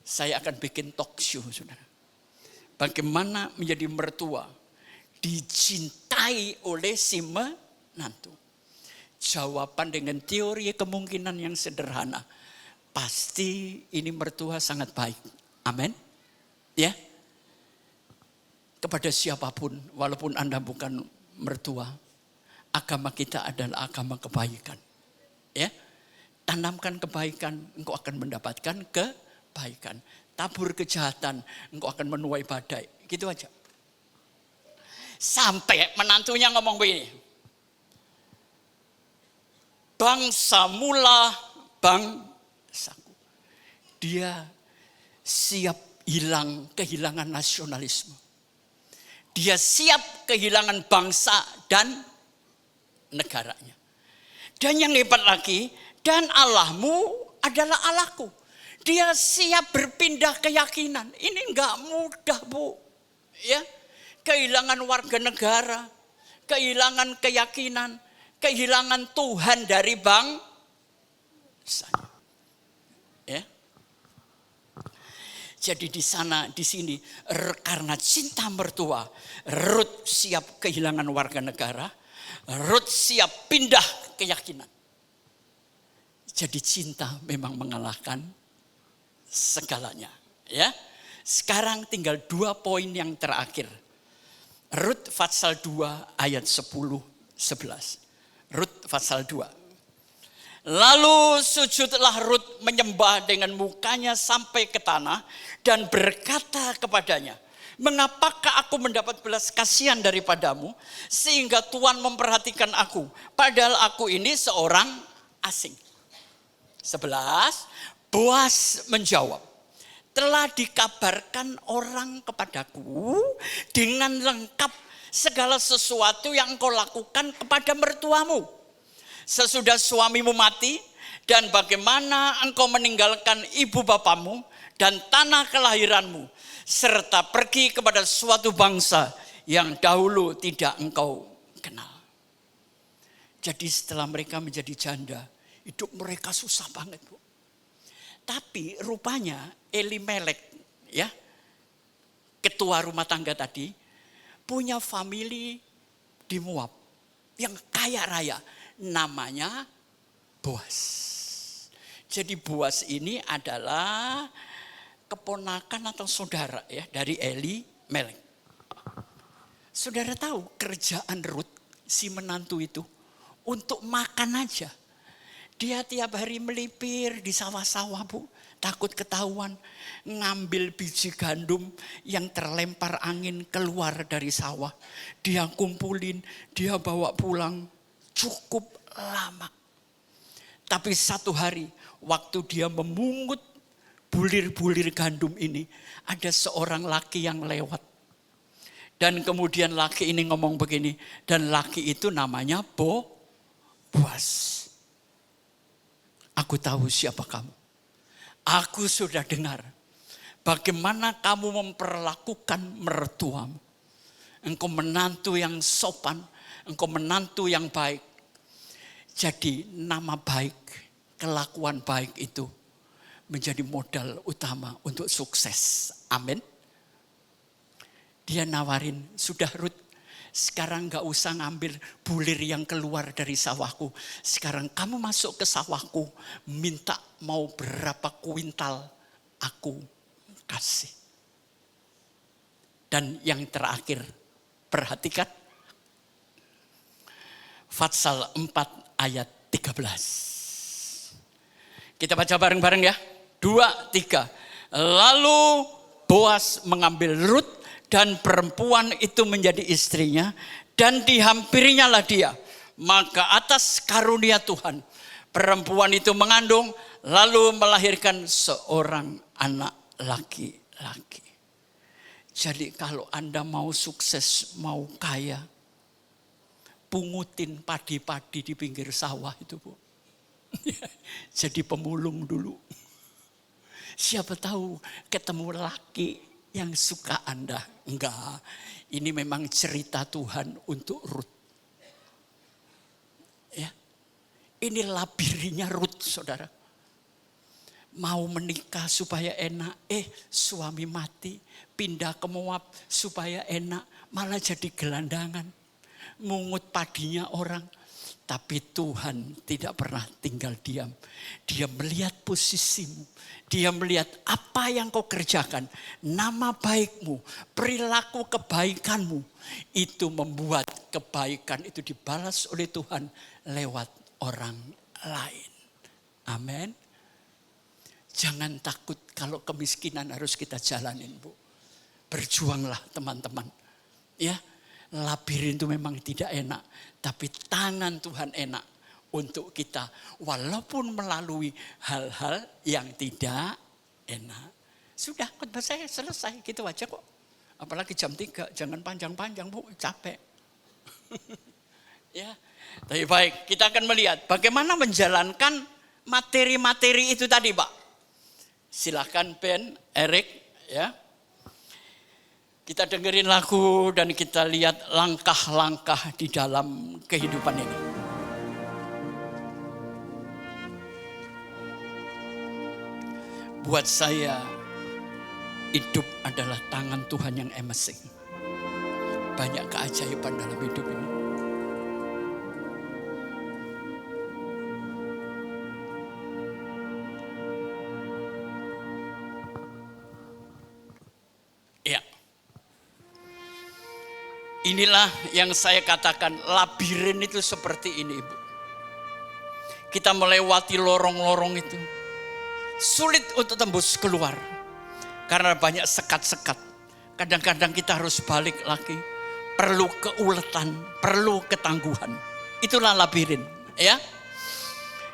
saya akan bikin talk show saudara. Bagaimana menjadi mertua dicintai oleh si menantu. Jawaban dengan teori kemungkinan yang sederhana. Pasti ini mertua sangat baik. Amin. Ya. Kepada siapapun, walaupun Anda bukan mertua, agama kita adalah agama kebaikan. Ya. Tanamkan kebaikan, engkau akan mendapatkan kebaikan. Tabur kejahatan, engkau akan menuai badai. Gitu aja. Sampai menantunya ngomong begini. Bangsa mula bangsaku. Dia siap kehilangan nasionalisme. Dia siap kehilangan bangsa dan negaranya. Dan yang hebat lagi, dan Allahmu adalah Allahku. Dia siap berpindah keyakinan. Ini enggak mudah bu. Ya. Kehilangan warga negara, kehilangan keyakinan, kehilangan Tuhan dari bangsanya. Ya. Jadi di sana, di sini, karena cinta mertua, Rut siap kehilangan warga negara, Rut siap pindah keyakinan. Jadi cinta memang mengalahkan segalanya. Ya, sekarang tinggal 2 poin yang terakhir. Rut pasal 2 ayat 10-11. Rut pasal 2. Lalu sujudlah Rut menyembah dengan mukanya sampai ke tanah dan berkata kepadanya, mengapakah aku mendapat belas kasihan daripadamu sehingga Tuhan memperhatikan aku, padahal aku ini seorang asing. 11, Boas menjawab, telah dikabarkan orang kepadaku dengan lengkap segala sesuatu yang engkau lakukan kepada mertuamu sesudah suamimu mati, dan bagaimana engkau meninggalkan ibu bapamu dan tanah kelahiranmu, serta pergi kepada suatu bangsa yang dahulu tidak engkau kenal. Jadi setelah mereka menjadi janda, hidup mereka susah banget, Bu. Tapi rupanya Elimelek, ya, ketua rumah tangga tadi, punya famili di Moab yang kaya raya. Namanya Boas. Jadi Boas ini adalah keponakan atau saudara ya dari Elimelek. Saudara tahu kerjaan Rut si menantu itu untuk makan aja. Dia tiap hari melipir di sawah-sawah, Bu. Takut ketahuan, ngambil biji gandum yang terlempar angin keluar dari sawah. Dia kumpulin, dia bawa pulang. Cukup lama. Tapi satu hari waktu dia memungut bulir-bulir gandum ini, ada seorang laki yang lewat. Dan kemudian laki ini ngomong begini, dan laki itu namanya Boas. Aku tahu siapa kamu. Aku sudah dengar bagaimana kamu memperlakukan mertuamu. Engkau menantu yang sopan, engkau menantu yang baik. Jadi nama baik, kelakuan baik itu menjadi modal utama untuk sukses. Amin. Dia nawarin, sudah Rut, sekarang gak usah ngambil bulir yang keluar dari sawahku. Sekarang kamu masuk ke sawahku, minta mau berapa kuintal, aku kasih. Dan yang terakhir, perhatikan. Fatsal 4 ayat 13. Kita baca bareng-bareng ya. 2, 3. Lalu Boas mengambil Rut dan perempuan itu menjadi istrinya dan dihampirinya dia. Maka atas karunia Tuhan perempuan itu mengandung lalu melahirkan seorang anak laki-laki. Jadi kalau Anda mau sukses, mau kaya, pungutin padi-padi di pinggir sawah itu, Bu. Jadi pemulung dulu. Siapa tahu ketemu laki yang suka Anda. Enggak, ini memang cerita Tuhan untuk Rut. Ya, ini labirnya Rut, saudara. Mau menikah supaya enak, suami mati, pindah ke Moab supaya enak, malah jadi gelandangan. Mungut padinya orang. Tapi Tuhan tidak pernah tinggal diam. Dia melihat posisimu. Dia melihat apa yang kau kerjakan. Nama baikmu, perilaku kebaikanmu. Itu membuat kebaikan itu dibalas oleh Tuhan lewat orang lain. Amin. Jangan takut kalau kemiskinan harus kita jalanin, Bu. Berjuanglah teman-teman. Ya. Labirin itu memang tidak enak, tapi tangan Tuhan enak untuk kita walaupun melalui hal-hal yang tidak enak. Sudah, khotbah saya selesai gitu aja kok. Apalagi jam 3, jangan panjang-panjang, Bu, capek. Ya. Tapi baik, kita akan melihat bagaimana menjalankan materi-materi itu tadi, Pak. Silakan Ben, Erik, ya. Kita dengerin lagu dan kita lihat langkah-langkah di dalam kehidupan ini. Buat saya, Hidup adalah tangan Tuhan yang amazing. Banyak keajaiban dalam hidup ini. Ya. Inilah yang saya katakan, labirin itu seperti ini, Ibu. Kita melewati lorong-lorong itu. Sulit untuk tembus keluar. Karena banyak sekat-sekat. Kadang-kadang kita harus balik lagi. Perlu keuletan, perlu ketangguhan. Itulah labirin, ya.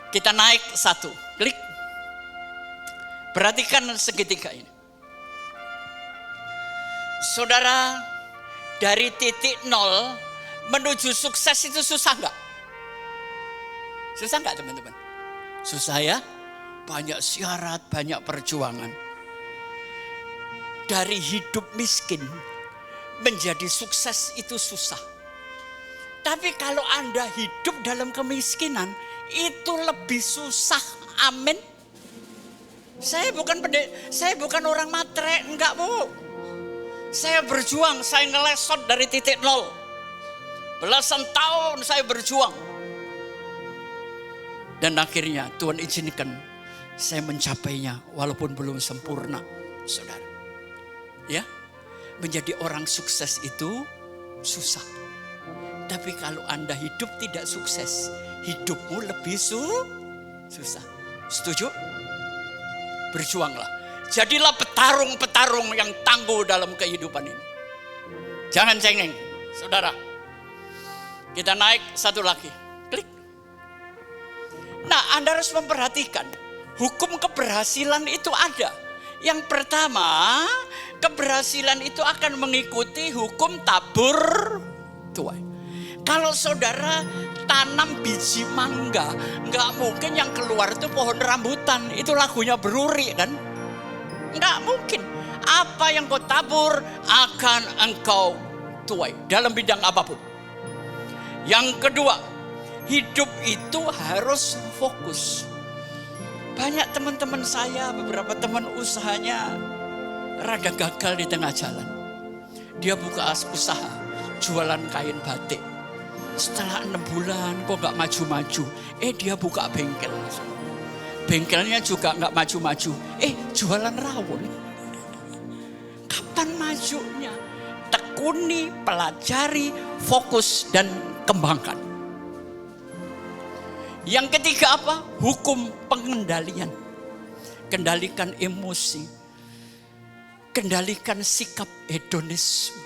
Kita naik satu, klik. Perhatikan segitiga ini. Saudara, dari titik 0 menuju sukses itu susah enggak? Susah enggak, teman-teman? Susah ya? Banyak syarat, banyak perjuangan. Dari hidup miskin menjadi sukses itu susah. Tapi kalau Anda hidup dalam kemiskinan, itu lebih susah. Amin. Saya bukan orang matre, enggak, Bu. Saya berjuang, saya ngelesot dari titik 0. Belasan tahun saya berjuang. Dan akhirnya Tuhan izinkan saya mencapainya walaupun belum sempurna, saudara. Ya, menjadi orang sukses itu susah. Tapi kalau Anda hidup tidak sukses, hidupmu lebih susah. Setuju? Berjuanglah. Jadilah petarung-petarung yang tangguh dalam kehidupan ini. Jangan cengeng, saudara. Kita naik satu lagi. Klik. Nah, Anda harus memperhatikan. Hukum keberhasilan itu ada. Yang pertama, keberhasilan itu akan mengikuti hukum tabur tuai. Kalau saudara tanam biji mangga, nggak mungkin yang keluar itu pohon rambutan. Itu lagunya Beruri kan? Nggak mungkin. Apa yang kau tabur akan engkau tuai dalam bidang apapun. Yang kedua, hidup itu harus fokus. Banyak teman-teman saya, beberapa teman usahanya rada gagal di tengah jalan. Dia buka usaha, jualan kain batik. Setelah 6 bulan kok gak maju-maju. Dia buka bengkel. Bengkelnya juga gak maju-maju. Jualan rawon. Kapan majunya? Tekuni, pelajari, fokus dan kembangkan. Yang ketiga apa? Hukum pengendalian. Kendalikan emosi. Kendalikan sikap hedonisme.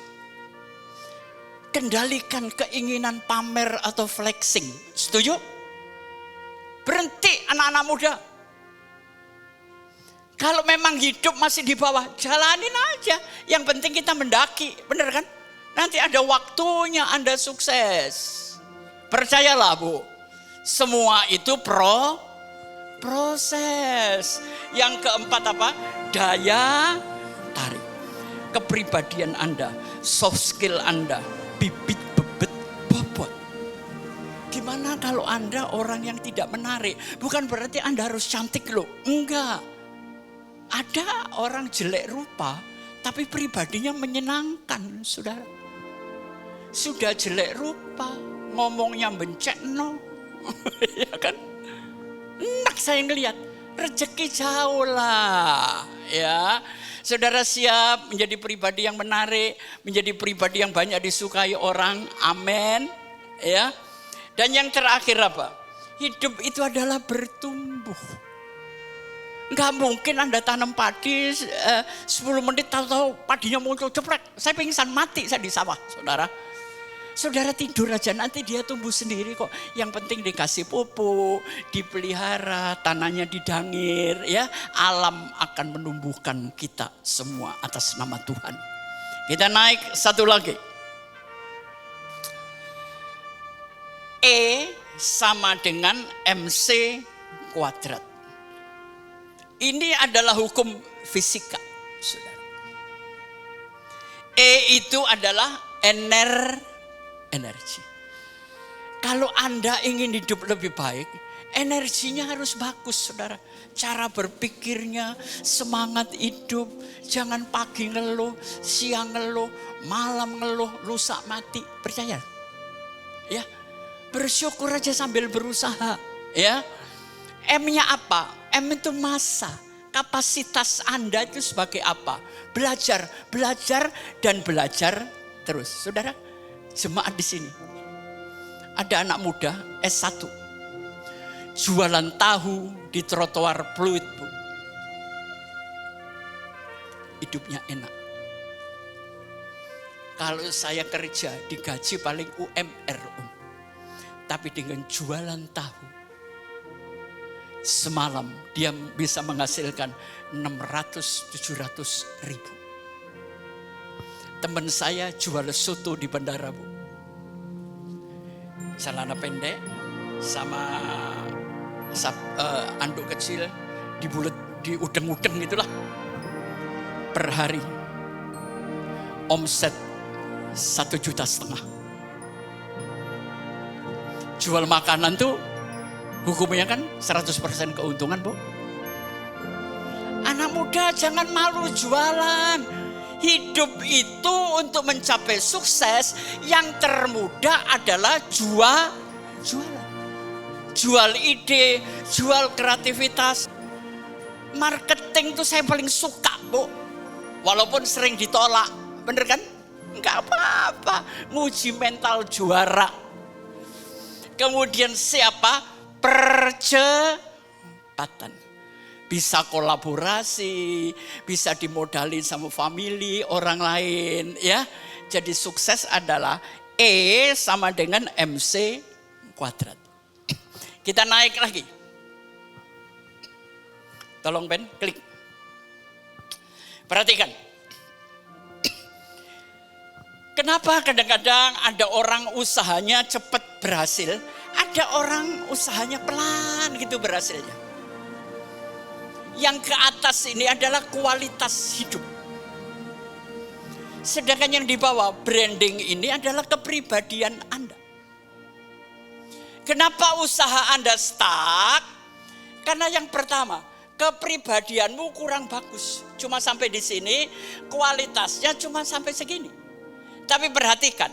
Kendalikan keinginan pamer atau flexing. Setuju? Berhenti anak-anak muda. Kalau memang hidup masih di bawah, jalanin aja. Yang penting kita mendaki, bener kan? Nanti ada waktunya Anda sukses. Percayalah, Bu. Semua itu proses. Yang keempat apa? Daya tarik. Kepribadian Anda, soft skill Anda, bibit bebet bobot. Gimana kalau Anda orang yang tidak menarik? Bukan berarti Anda harus cantik loh. Enggak. Ada orang jelek rupa, tapi pribadinya menyenangkan, saudara. Sudah jelek rupa, ngomongnya bencekno. Ya kan? Enak saya ngelihat. Rezeki jauh lah. Ya. Saudara siap menjadi pribadi yang menarik, menjadi pribadi yang banyak disukai orang. Amin. Ya. Dan yang terakhir apa? Hidup itu adalah bertumbuh. Enggak mungkin Anda tanam padi 10 menit tahu-tahu padinya muncul jeprek. Saya pingsan mati saya di sawah, saudara. Saudara tidur aja nanti dia tumbuh sendiri kok. Yang penting dikasih pupuk, dipelihara, tanahnya didangir, ya. Alam akan menumbuhkan kita semua atas nama Tuhan. Kita naik satu lagi. E sama dengan MC kuadrat. Ini adalah hukum fisika, saudara. E itu adalah energi. Kalau Anda ingin hidup lebih baik, Energinya harus bagus, saudara. Cara berpikirnya, semangat hidup. Jangan pagi ngeluh, siang ngeluh, malam ngeluh, rusak mati. Percaya? Ya, bersyukur aja sambil berusaha. Ya, M-nya apa? M itu masa. Kapasitas Anda itu sebagai apa? Belajar, belajar, dan belajar terus. Saudara, jemaat di sini. Ada anak muda S1. Jualan tahu di trotoar Pluit, Bu. Hidupnya enak. Kalau saya kerja digaji paling UMR, tapi dengan jualan tahu, semalam dia bisa menghasilkan 600-700 ribu. Teman saya jual soto di bandara, Bu. Celana pendek sama anduk kecil dibulet, diudeng-udeng gitulah. Per hari omset 1,5 juta. Jual makanan tuh hukumnya kan 100% keuntungan, Bu. Anak muda jangan malu jualan. Hidup itu untuk mencapai sukses yang termudah adalah jualan. Jual ide, jual kreativitas. Marketing tuh saya paling suka, Bu. Walaupun sering ditolak, bener kan? Enggak apa-apa, nguji mental juara. Kemudian siapa? Percepatan. Bisa kolaborasi, bisa dimodalin sama family, orang lain, ya. Jadi sukses adalah E sama dengan MC kuadrat. Kita naik lagi. Tolong Ben, klik. Perhatikan. Kenapa kadang-kadang ada orang usahanya cepat berhasil, ada orang usahanya pelan gitu berhasilnya. Yang ke atas ini adalah kualitas hidup. Sedangkan yang di bawah branding ini adalah kepribadian Anda. Kenapa usaha Anda stuck? Karena yang pertama, kepribadianmu kurang bagus. Cuma sampai di sini, kualitasnya cuma sampai segini. Tapi perhatikan,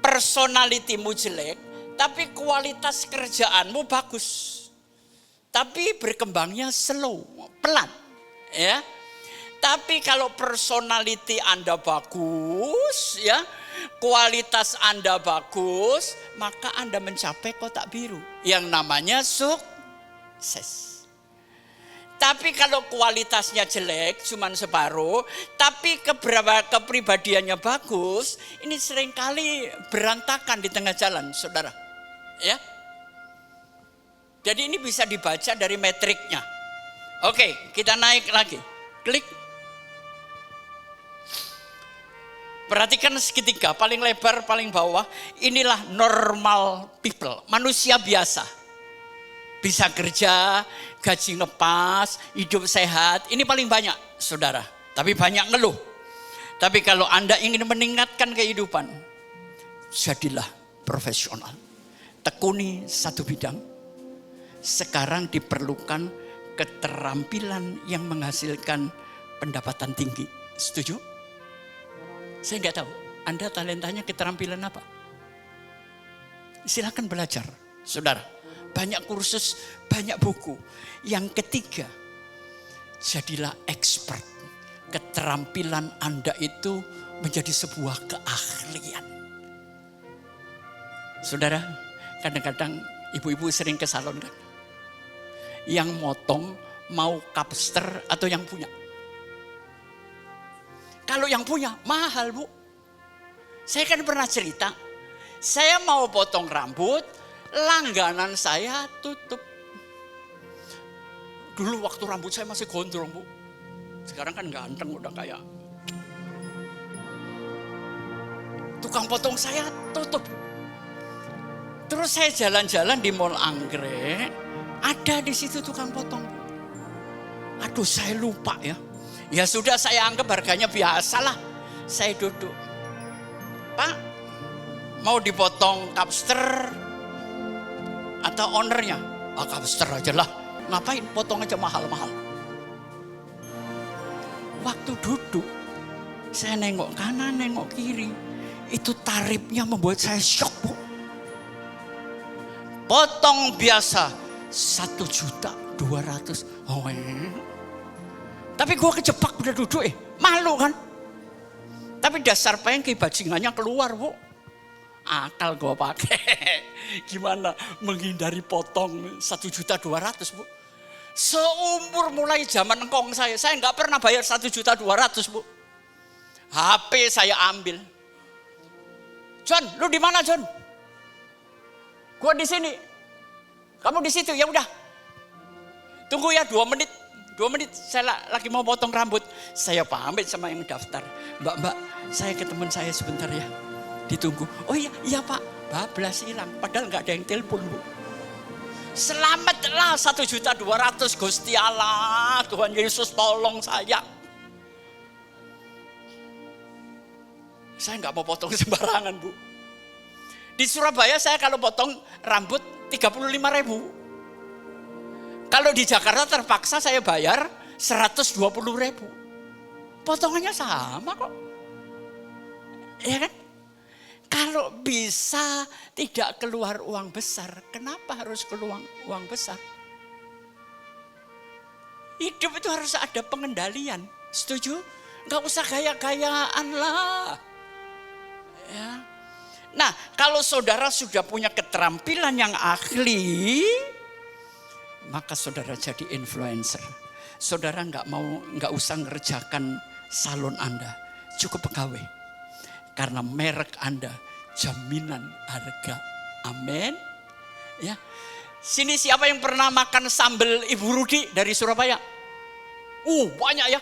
personalitimu jelek, tapi kualitas kerjaanmu bagus. Tapi berkembangnya slow, pelan, ya. Tapi kalau personality Anda bagus, ya, kualitas Anda bagus, maka Anda mencapai kotak biru yang namanya sukses. Tapi kalau kualitasnya jelek, cuman separuh, tapi kepribadiannya bagus, ini seringkali berantakan di tengah jalan, saudara. Ya. Jadi ini bisa dibaca dari metriknya. Oke, kita naik lagi. Klik. Perhatikan segitiga, paling lebar, paling bawah. Inilah normal people, manusia biasa. Bisa kerja, gaji ngepas, hidup sehat. Ini paling banyak, saudara. Tapi banyak ngeluh. Tapi kalau Anda ingin meningkatkan kehidupan, jadilah profesional. Tekuni satu bidang. Sekarang diperlukan keterampilan yang menghasilkan pendapatan tinggi. Setuju? Saya nggak tahu. Anda talentanya keterampilan apa? Silakan belajar, saudara. Banyak kursus, banyak buku. Yang ketiga, jadilah expert. Keterampilan Anda itu menjadi sebuah keahlian. Saudara, kadang-kadang ibu-ibu sering ke salon kan? Yang motong mau kapster atau yang punya? Kalau yang punya mahal, Bu. Saya kan pernah cerita, saya mau potong rambut, langganan saya tutup. Dulu waktu rambut saya masih gondrong, Bu. Sekarang kan ganteng, udah kayak. Tukang potong saya tutup. Terus saya jalan-jalan di Mall Anggrek, ada di situ tukang potong. Aduh, saya lupa ya. Ya sudah, saya anggap harganya biasa lah. Saya duduk. Pak, mau dipotong kapster atau ownernya, Kapster aja lah. Ngapain potong aja mahal-mahal. Waktu duduk, saya nengok kanan, nengok kiri. Itu tarifnya membuat saya shock, Bu. Potong biasa 1.200.000. Tapi gue kejebak udah duduk malu kan. Tapi dasar pengki bajingannya keluar, Bu. Akal gue pakai. Gimana menghindari potong 1.200.000, Bu. Seumur mulai zaman engkong saya nggak pernah bayar 1.200.000, Bu. HP saya ambil. John, lu di mana, John? Gua di sini. Kamu di situ, ya udah. Tunggu ya 2 menit. 2 menit, saya lagi mau potong rambut. Saya pamit sama yang daftar. Mbak, saya ke teman saya sebentar ya. Ditunggu. Oh iya Pak, bablas hilang. Padahal nggak ada yang telepon, Bu. Selamatlah 1.200.000, Gusti Allah. Tuhan Yesus tolong saya. Saya nggak mau potong sembarangan, Bu. Di Surabaya saya kalau potong rambut 35.000. Kalau di Jakarta terpaksa saya bayar 120.000. Potongannya sama kok. Ya kan? Kalau bisa tidak keluar uang besar, kenapa harus keluar uang besar? Hidup itu harus ada pengendalian. Setuju? Nggak usah gaya-gayaan lah. Ya. Nah, kalau saudara sudah punya keterampilan yang ahli, maka saudara jadi influencer. Saudara nggak usah ngerjakan salon Anda, cukup pegawai. Karena merek Anda jaminan harga. Amin. Ya. Sini siapa yang pernah makan sambal Ibu Rudi dari Surabaya? Banyak ya.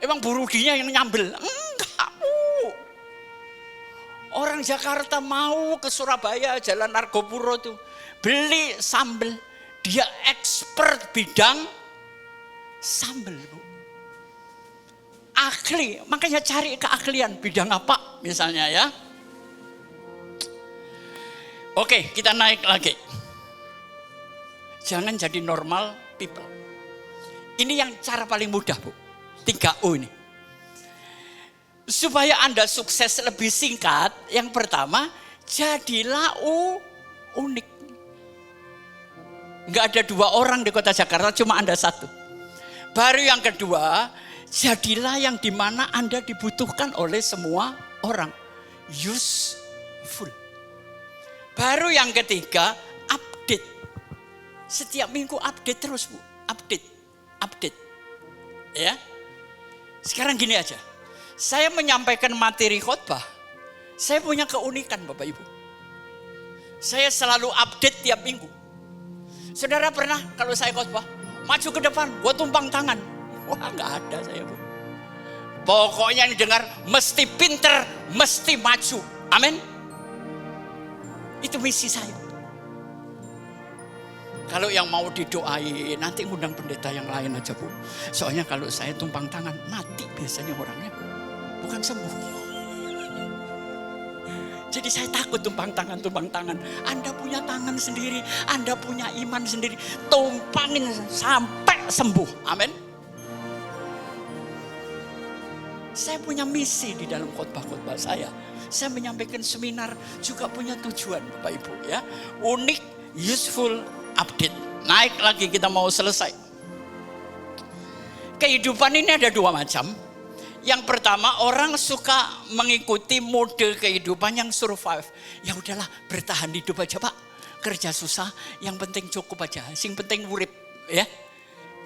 Emang Bu Rudinya yang nyambel? Enggak. Orang Jakarta mau ke Surabaya, Jalan Argopuro tuh, beli sambal. Dia expert bidang sambal, Bu. Ahli, makanya cari keahlian bidang apa misalnya ya. Oke, kita naik lagi. Jangan jadi normal people. Ini yang cara paling mudah, Bu. 3U ini. Supaya Anda sukses lebih singkat, yang pertama, jadilah unik. Enggak ada 2 orang di kota Jakarta, cuma Anda 1. Baru yang kedua, jadilah yang dimana Anda dibutuhkan oleh semua orang. Useful. Baru yang ketiga, update. Setiap minggu update terus, Bu. Update. Ya. Sekarang gini aja. Saya menyampaikan materi khotbah. Saya punya keunikan, Bapak Ibu. Saya selalu update tiap minggu. Saudara pernah kalau saya khotbah, maju ke depan, gua tumpang tangan. Wah, nggak ada saya, Bu. Pokoknya yang dengar mesti pinter, mesti maju. Amin. Itu misi saya. Kalau yang mau didoain, nanti ngundang pendeta yang lain aja, Bu. Soalnya kalau saya tumpang tangan, mati biasanya orangnya. Bukan sembuh. Jadi saya takut tumpang tangan. Anda punya tangan sendiri, Anda punya iman sendiri. Tumpangin sampai sembuh. Amin. Saya punya misi di dalam khotbah-khotbah saya. Saya menyampaikan seminar juga punya tujuan, Bapak Ibu ya. Unik, useful, update. Naik lagi, kita mau selesai. Kehidupan ini ada 2 macam. Yang pertama, orang suka mengikuti mode kehidupan yang survive. Ya udahlah, bertahan hidup aja, Pak. Kerja susah, yang penting cukup aja. Sing penting urip, ya.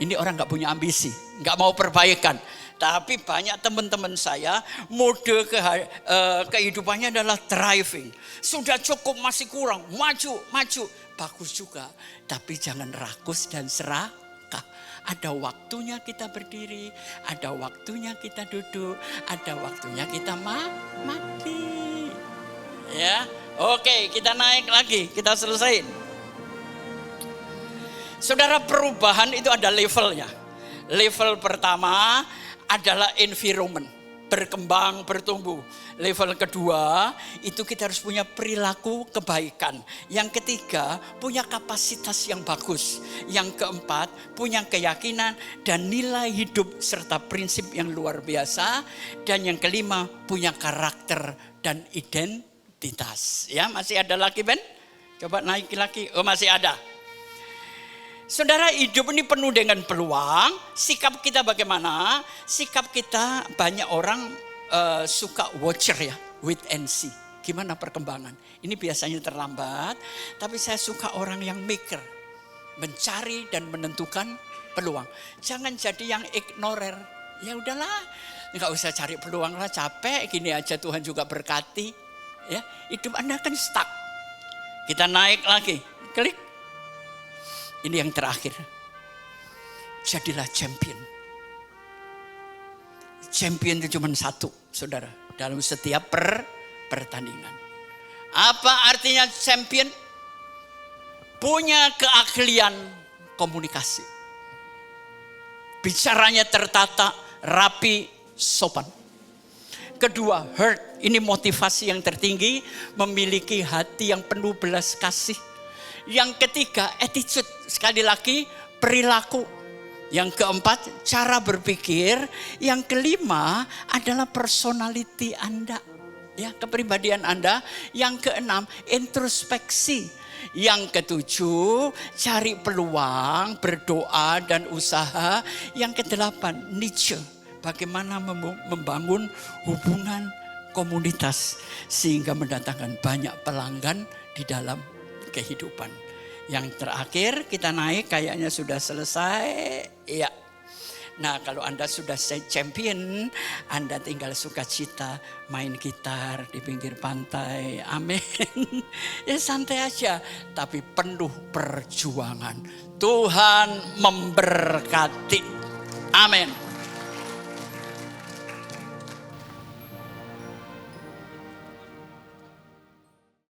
Ini orang nggak punya ambisi, nggak mau perbaikan. Tapi banyak teman-teman saya mode kehidupannya adalah thriving. Sudah cukup, masih kurang, maju. Bagus juga, tapi jangan rakus dan serakah. Ada waktunya kita berdiri, ada waktunya kita duduk, ada waktunya kita mati. Ya, oke, kita naik lagi, kita selesaiin. Saudara, perubahan itu ada levelnya. Level pertama adalah environment, berkembang, bertumbuh. Level kedua, itu kita harus punya perilaku kebaikan. Yang ketiga, punya kapasitas yang bagus. Yang keempat, punya keyakinan dan nilai hidup serta prinsip yang luar biasa. Dan yang kelima, punya karakter dan identitas. Ya, masih ada lagi, Ben? Coba naik lagi. Oh, masih ada. Saudara, hidup ini penuh dengan peluang. Sikap kita bagaimana? Sikap kita, banyak orang suka watcher ya, wait and see. Gimana perkembangan? Ini biasanya terlambat, tapi saya suka orang yang maker, mencari dan menentukan peluang. Jangan jadi yang ignorer. Ya udahlah, nggak usah cari peluang lah, capek. Gini aja Tuhan juga berkati. Ya, hidup Anda kan stuck. Kita naik lagi, klik. Ini yang terakhir. Jadilah champion. Champion itu cuma satu, saudara. Dalam setiap pertandingan. Apa artinya champion? Punya keahlian komunikasi. Bicaranya tertata, rapi, sopan. Kedua, heart. Ini motivasi yang tertinggi. Memiliki hati yang penuh belas kasih. Yang ketiga, attitude. Sekali lagi, perilaku. Yang keempat, cara berpikir. Yang kelima adalah personality Anda. Ya, kepribadian Anda. Yang keenam, introspeksi. Yang ketujuh, cari peluang, berdoa dan usaha. Yang kedelapan, niche. Bagaimana membangun hubungan komunitas sehingga mendatangkan banyak pelanggan di dalam kehidupan. Yang terakhir kita naik, kayaknya sudah selesai. Iya. Nah, kalau Anda sudah champion, Anda tinggal sukacita main gitar di pinggir pantai. Amin. Ya santai aja, tapi penuh perjuangan. Tuhan memberkati. Amin.